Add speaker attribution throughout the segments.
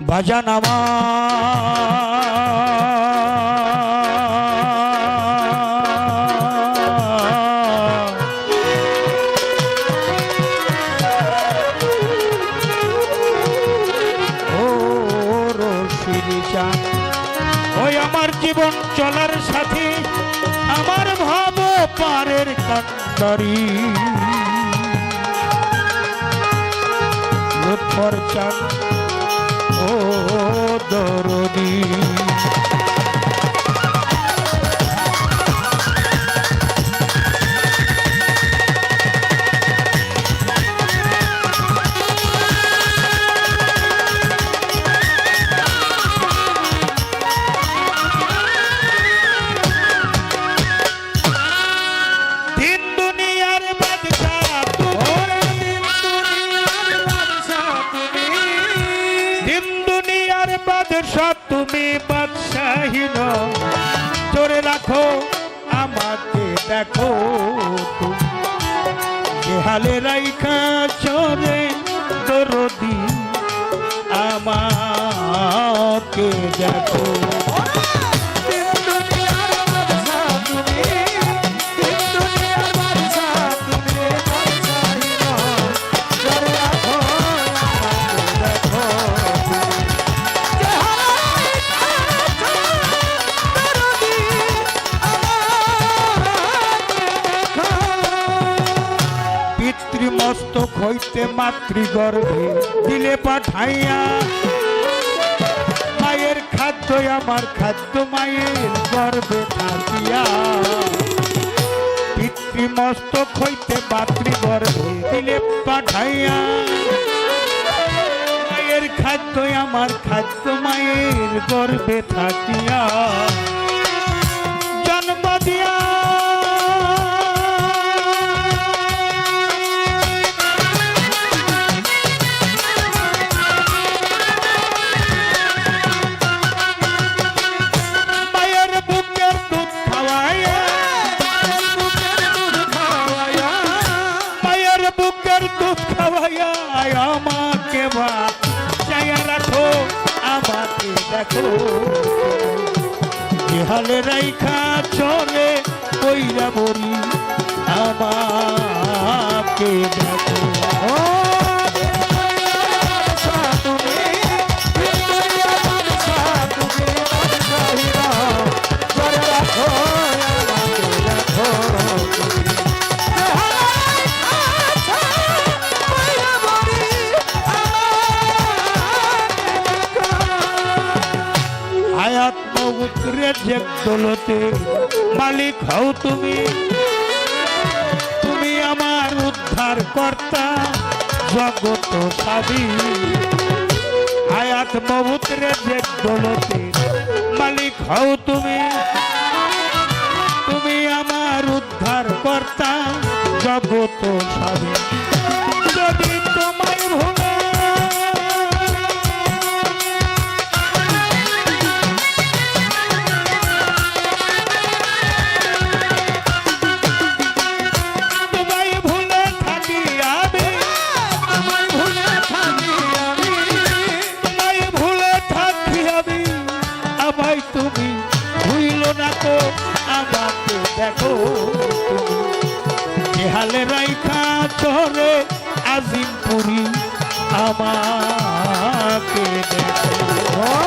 Speaker 1: বাজান ওই আমার জীবন চলার সাথী আমার ভাব পারের কান্ডারি লুৎফর চাঁদ ও দরদি তুমি বাদশাহী নও ধরে রাখো আমাকে দেখো যে হালে রাইখা চলে দরদি আমাকে দেখো মস্তক হইতে মাতৃগর্ভে দিলে পাঠাইয়া মায়ের খাদ্য আমার খাদ্য মায়ের গর্ভে থাকিয়া পিতৃমস্তক হইতে মাতৃগর্ভে দিলে পাঠাইয়া মায়ের খাদ্য আমার খাদ্য মায়ের গর্ভে থাকিয়া জন্ম দিয়া আমাকে বাঁচাইয়া রাখো আমাকে দেখো যে হালে রাইখা চলে কইরা বলি আমাকে দেখো দৌলতে মালিক হও তুমি তুমি আমার উদ্ধার কর্তা জগত সাবি হায়াত মৌতের দৌলতে মালিক হও তুমি তুমি আমার উদ্ধার কর্তা জগত সাবি যদি তোমায় ভুলে দেখো হালে রাইখা চলে আজিমপুরি আমাকে দেখো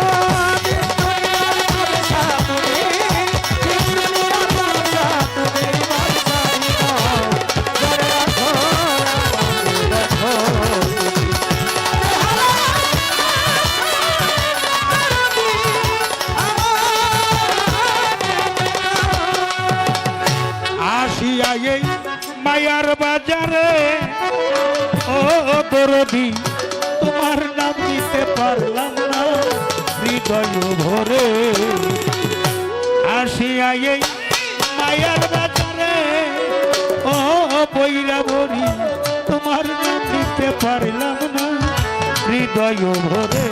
Speaker 1: মায়ার বাজারে ও দরদি তোমার নাম দিতে পারলাম না হৃদয় ভরে আসিয়া এই মায়ার বাজারে ও বৈরা ভরি তোমার নাম দিতে পারলাম না হৃদয় ভরে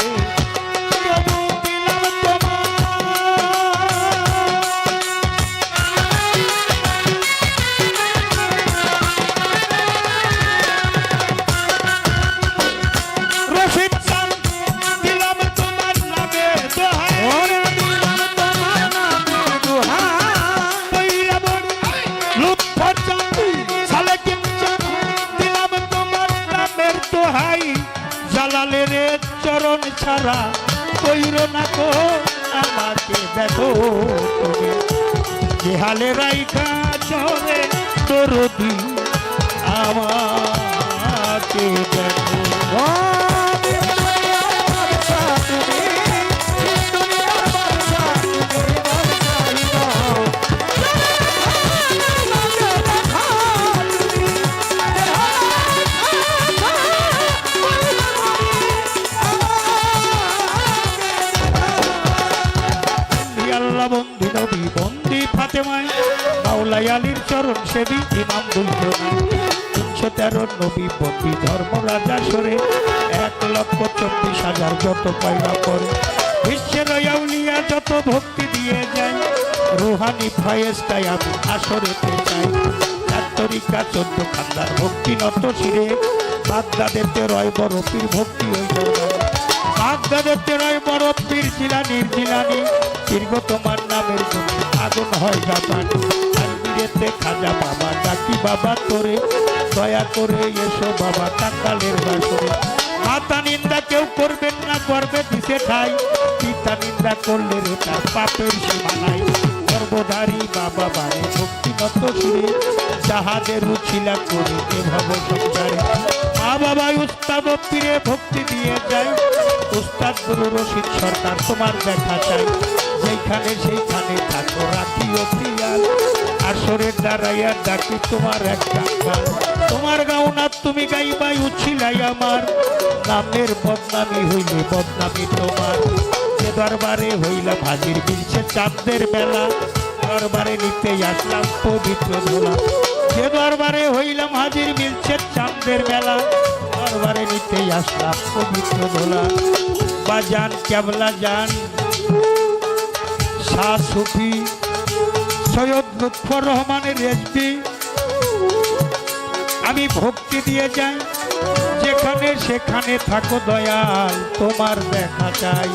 Speaker 1: চরণ ছাড়া কইরো না কো আমাকে দেখো তুমি যেহালে রাইখা চরে দরদি আমাকে দেখো বন্দি নবী বন্দি ফাতেমায় মাওলাই আলীর চরণ সেবী ইমাম দুইজনা 313 নবী বন্দি ধর্মরাজা সরে 1,24,000 যত পয়লা করে বিশ্বের আউলিয়া যত ভক্তি দিয়ে যায় রুহানি ফয়েজটাই আমি আসরেতে চাই 4 তরিকা 14 খান্দার ভক্তি নত শিরে বাগদাদেতে রয় বড় পীর ভক্তি ওই বাগদাদেতে রয় বড় পীর জিলানির জিলানি দীর্ঘ তোমার নামের জন্য আগুন হয় জাপান আলমিরেতে খাজা বাবা ডাকি বাবা তোরে দয়া করে এসো বাবা কাঙ্গালের বাসরে মাতা নিন্দা কেউ করবেন না করবে দিশে ঠাই পিতা নিন্দা করলে রে তার পাপের সীমা নাই সর্বধারী বাবা বারে ভক্তি নত সুরে যাহাদের রুচিলা করে এভাব সংসারে মা বাবা উস্তাদ পীরে ভক্তি দিয়ে যায় উস্তাদ গুরু রশিদ সরকার তোমার দেখা চাই যেখানে সেইখানে থাকো রাখিও পিয়াল আসরের দাঁড়াইয়া ডাকি তোমার একটা গান তোমার গাও না তুমি গাইবাই উছিলাই আমার নামের বদনামি হইলে বদনামি তোমার যে দরবারে হইলাম হাজির মিলছে চাঁদের বেলা দরবারে নিতে আসলাম পবিত্র ধোলা যে দরবারে হইলাম হাজির মিলছে চাঁদের বেলা দরবারে নিতে আসলাম পবিত্র ধোলা বাজান কেবলা জান শাহ সুফি সৈয়দ লুৎফর রহমানের রেজবি আমি ভক্তি দিয়ে যাই যেখানে সেখানে থাকো দয়াল তোমার দেখা চাই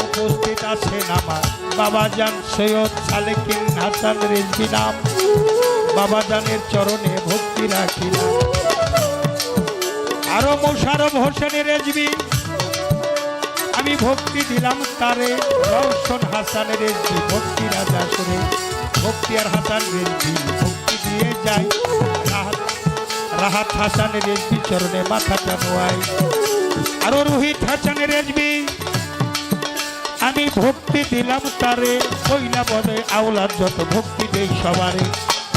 Speaker 1: উপস্থিত আছেন আমার বাবাজান সৈয়দ সালেকিন হাসান রেজবি নাম বাবাজানের চরণে ভক্তি রাখি না আরো মোশারফ হোসেনের রেজবি আমি ভক্তি দিলাম তারে রওশন হাসানের রেজবি ভক্তি রাজা সুরে ভক্তি আর হাসান রেজবি ভক্তি দিয়ে যাই রাহাত হাসানের রেজবি চরণে মাথাটা নোয়াই আরো রোহিত হাসানের রেজবি আমি ভক্তি দিলাম তারে কইলা বলে আওলাদ যত ভক্তি দেই সবারে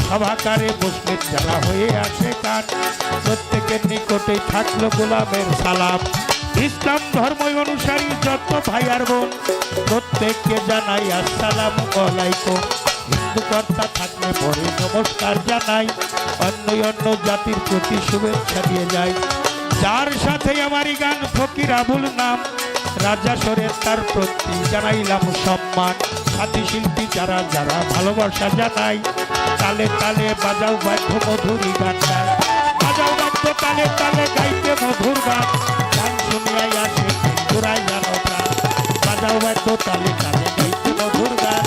Speaker 1: সভাকারে বসলে যারা হয়ে আসে কান প্রত্যেকের নিকটে থাকলো গোলামের সালাম ইসলাম ধর্ম অনুসারী যত ভাই আর বোন প্রত্যেককে জানাই আসসালামু আলাইকুম হিন্দু কর্তা থাকলে পরে নমস্কার জানাই অন্য অন্য জাতির প্রতি শুভেচ্ছা দিয়ে যায় যার সাথে আমারই গান ফকির আবুল নাম রাজা সরের তার প্রতি জানাইলাম সম্মান সাথী শিল্পী যারা যারা ভালোবাসা জানাই তালে তালে বাজাও বাদ্য মধুরী গান গায় বাজাও বাদ্য তালে তালে গাইতে মধুর গান গান শুনিয়াই আসে ঘুরাই জানো প্রাণ বাজাও বাদ্য তালে তালে গাইতে মধুর গান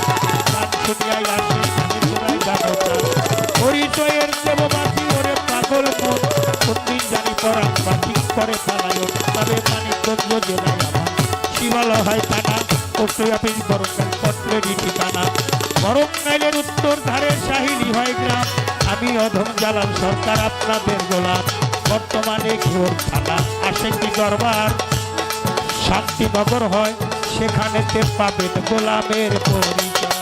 Speaker 1: গান শুনিয়াই আসে ঘুরাই জানো প্রাণ পরিচয়ের দেববাসী ওরে পাগল মন কোনদিন জানি পরাম বাসি করে পালায়ন তবে মানিকগঞ্জ জেলায় আমার শিবালয় হয় থানা পোস্ট অফিস বরঙ্গাইল পত্রেরই ঠিকানা বরঙ্গাইলের উত্তর ধারে সাহিলি হয় গ্রাম আমি অধম জালাল সরকার আপনাদের গোলাম বর্তমানে ঘোর থানা আশেকি দরবার শান্তিনগর হয় সেখানেতে পাবেন গোলামের পরিচয়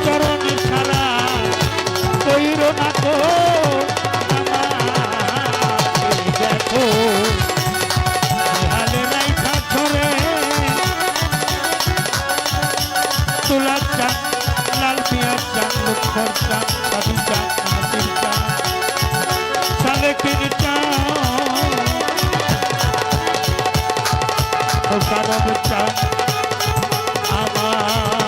Speaker 1: চরণ ছাড়া কইরো না তো আমাকে দেখো হালে রাইখা ছড়ে তুলা চান লাল পিয়ার চান লুৎফর চান সাবি চান নাসির চান সালেকিন চান মোশারফ চান আমার